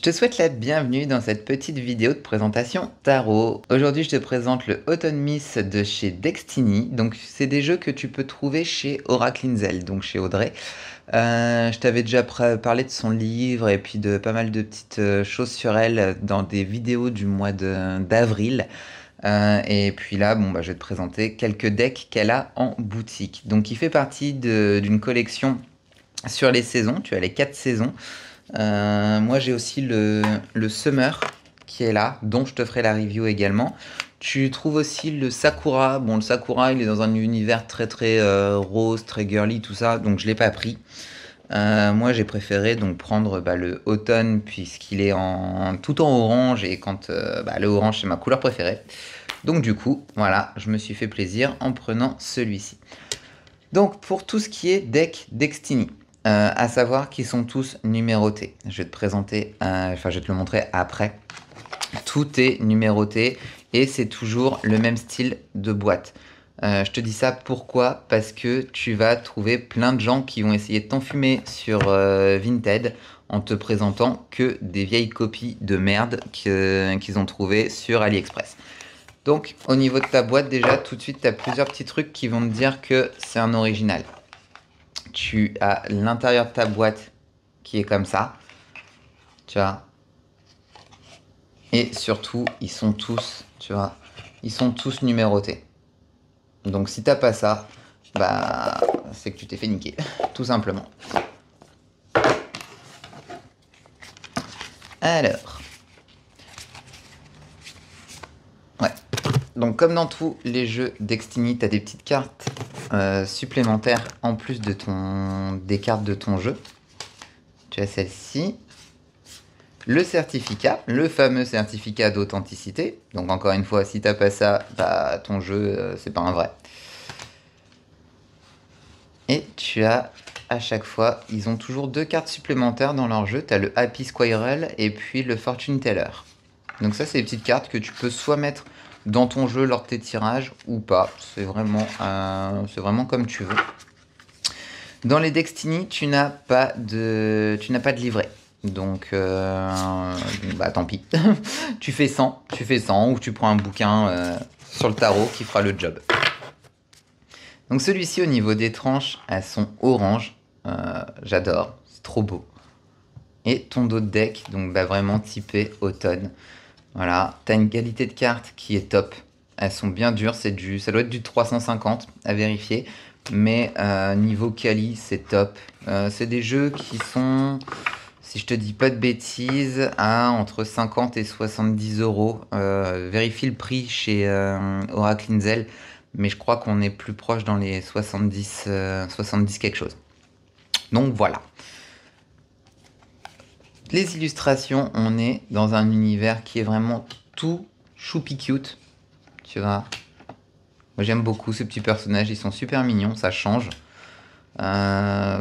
te souhaite la bienvenue dans cette petite vidéo de présentation tarot. Aujourd'hui, je te présente le Autumn Miss de chez Destiny. Donc, c'est des jeux que tu peux trouver chez Oracle Inzel, donc chez Audrey. Je t'avais déjà parlé de son livre et puis de pas mal de petites choses sur elle dans des vidéos du mois d'avril. Et puis là, bon, bah, je vais te présenter quelques decks qu'elle a en boutique. Donc, il fait partie d'une collection sur les saisons. Tu as les 4 saisons. Moi, j'ai aussi le Summer qui est là, dont je te ferai la review également. Tu trouves aussi le Sakura. Bon, le Sakura, il est dans un univers très très rose, très girly, tout ça, donc je l'ai pas pris. Moi, j'ai préféré donc prendre le Automne puisqu'il est tout en orange et quand le orange c'est ma couleur préférée. Donc du coup, voilà, je me suis fait plaisir en prenant celui-ci. Donc pour tout ce qui est deck Destiny, à savoir qu'ils sont tous numérotés. Je vais te présenter, je vais te le montrer après. Tout est numéroté et c'est toujours le même style de boîte. Je te dis ça pourquoi? Parce que tu vas trouver plein de gens qui vont essayer de t'enfumer sur Vinted en te présentant que des vieilles copies de merde qu'ils ont trouvées sur AliExpress. Donc au niveau de ta boîte déjà, tout de suite, tu as plusieurs petits trucs qui vont te dire que c'est un original. Tu as l'intérieur de ta boîte qui est comme ça. Tu vois. Et surtout, ils sont tous, tu vois, ils sont tous numérotés. Donc si t'as pas ça, bah c'est que tu t'es fait niquer, tout simplement. Alors. Ouais. Donc comme dans tous les jeux Destiny, t'as des petites cartes supplémentaires en plus de des cartes de ton jeu. Tu as celle-ci. Le certificat, le fameux certificat d'authenticité. Donc encore une fois, si t'as pas ça, bah ton jeu, c'est pas un vrai. Et tu as, à chaque fois, ils ont toujours 2 cartes supplémentaires dans leur jeu. Tu as le Happy Squirrel et puis le Fortune Teller. Donc ça, c'est des petites cartes que tu peux soit mettre dans ton jeu lors de tes tirages ou pas. C'est vraiment comme tu veux. Dans les Destiny, tu n'as pas de livret. Donc, tant pis. tu fais 100 ou tu prends un bouquin sur le tarot qui fera le job. Donc celui-ci au niveau des tranches, elles sont orange. J'adore, c'est trop beau. Et ton dos de deck, donc vraiment typé automne. Voilà, t'as une qualité de carte qui est top. Elles sont bien dures, ça doit être du 350 à vérifier. Mais niveau quali, c'est top. C'est des jeux qui sont, si je te dis pas de bêtises, à entre 50 et 70 euros. Vérifie le prix chez Oracle Inzel. Mais je crois qu'on est plus proche dans les 70 quelque chose. Donc voilà. Les illustrations, on est dans un univers qui est vraiment tout choupi cute. Tu vois. Moi j'aime beaucoup ces petits personnages, ils sont super mignons, ça change. De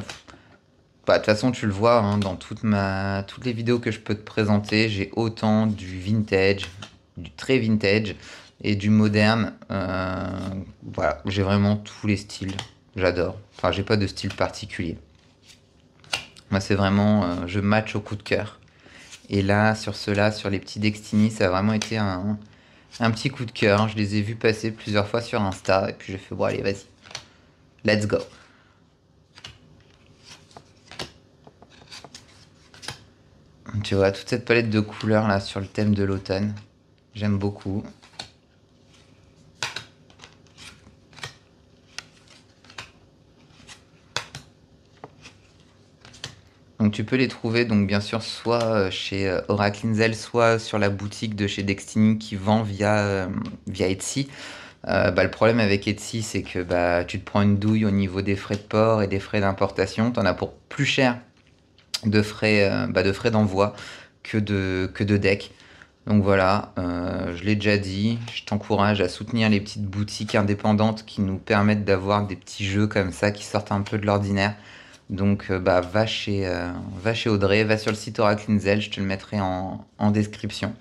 toute façon, tu le vois hein, dans toutes les vidéos que je peux te présenter, j'ai autant du vintage, du très vintage et du moderne. Voilà, j'ai vraiment tous les styles. J'adore. Enfin, j'ai pas de style particulier. Moi, c'est vraiment, je match au coup de cœur. Et là, sur ceux-là, sur les petits Destiny, ça a vraiment été un petit coup de cœur. Je les ai vus passer plusieurs fois sur Insta. Et puis j'ai fait, bon, allez, vas-y. Let's go. Tu vois, toute cette palette de couleurs là sur le thème de l'automne. J'aime beaucoup. Donc tu peux les trouver donc bien sûr soit chez Oracle Inzel, soit sur la boutique de chez Destiny qui vend via Etsy. Le problème avec Etsy, c'est que tu te prends une douille au niveau des frais de port et des frais d'importation. Tu en as pour plus cher de frais d'envoi que de deck. Donc voilà, je l'ai déjà dit, je t'encourage à soutenir les petites boutiques indépendantes qui nous permettent d'avoir des petits jeux comme ça qui sortent un peu de l'ordinaire. Donc va chez Audrey, va sur le site Oracle Inzel, je te le mettrai en description.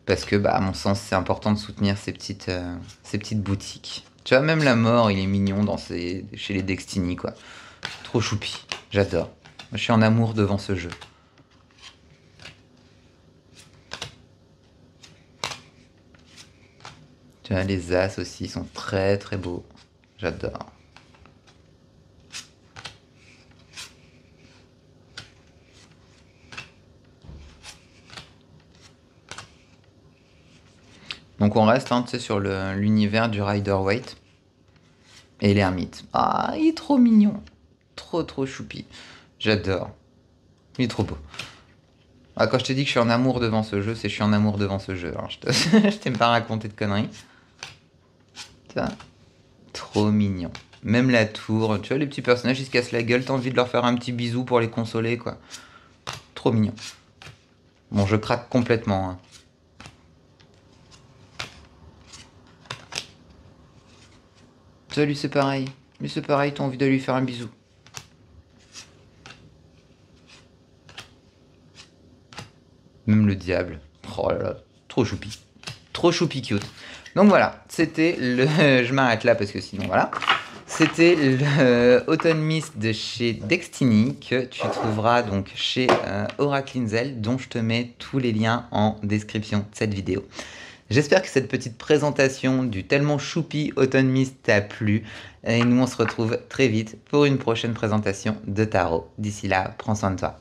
Parce que à mon sens c'est important de soutenir ces petites boutiques. Tu vois, même la mort il est mignon chez les Destiny quoi. Trop choupi, j'adore. Je suis en amour devant ce jeu. Tu vois, les as aussi sont très très beaux. J'adore. Donc on reste tu sais, sur l'univers du Rider-Waite et l'ermite. Ah, il est trop mignon. Trop trop choupi. J'adore. Il est trop beau. Ah, quand je te dis que je suis en amour devant ce jeu, c'est je suis en amour devant ce jeu. Alors, je t'aime pas raconter de conneries. Ça, trop mignon. Même la tour, tu vois, les petits personnages, ils se cassent la gueule, t'as envie de leur faire un petit bisou pour les consoler, quoi. Trop mignon. Bon, je craque complètement, hein. Ça, lui, c'est pareil. Lui, c'est pareil, t'as envie de lui faire un bisou. Même le diable. Oh là là, trop choupi. Trop choupi cute. Donc voilà, c'était le... Je m'arrête là parce que sinon, voilà. C'était le Autumn Mist de chez Destiny que tu trouveras donc chez Oracle Inzel, dont je te mets tous les liens en description de cette vidéo. J'espère que cette petite présentation du tellement choupi Autumn Mist t'a plu. Et nous, on se retrouve très vite pour une prochaine présentation de tarot. D'ici là, prends soin de toi.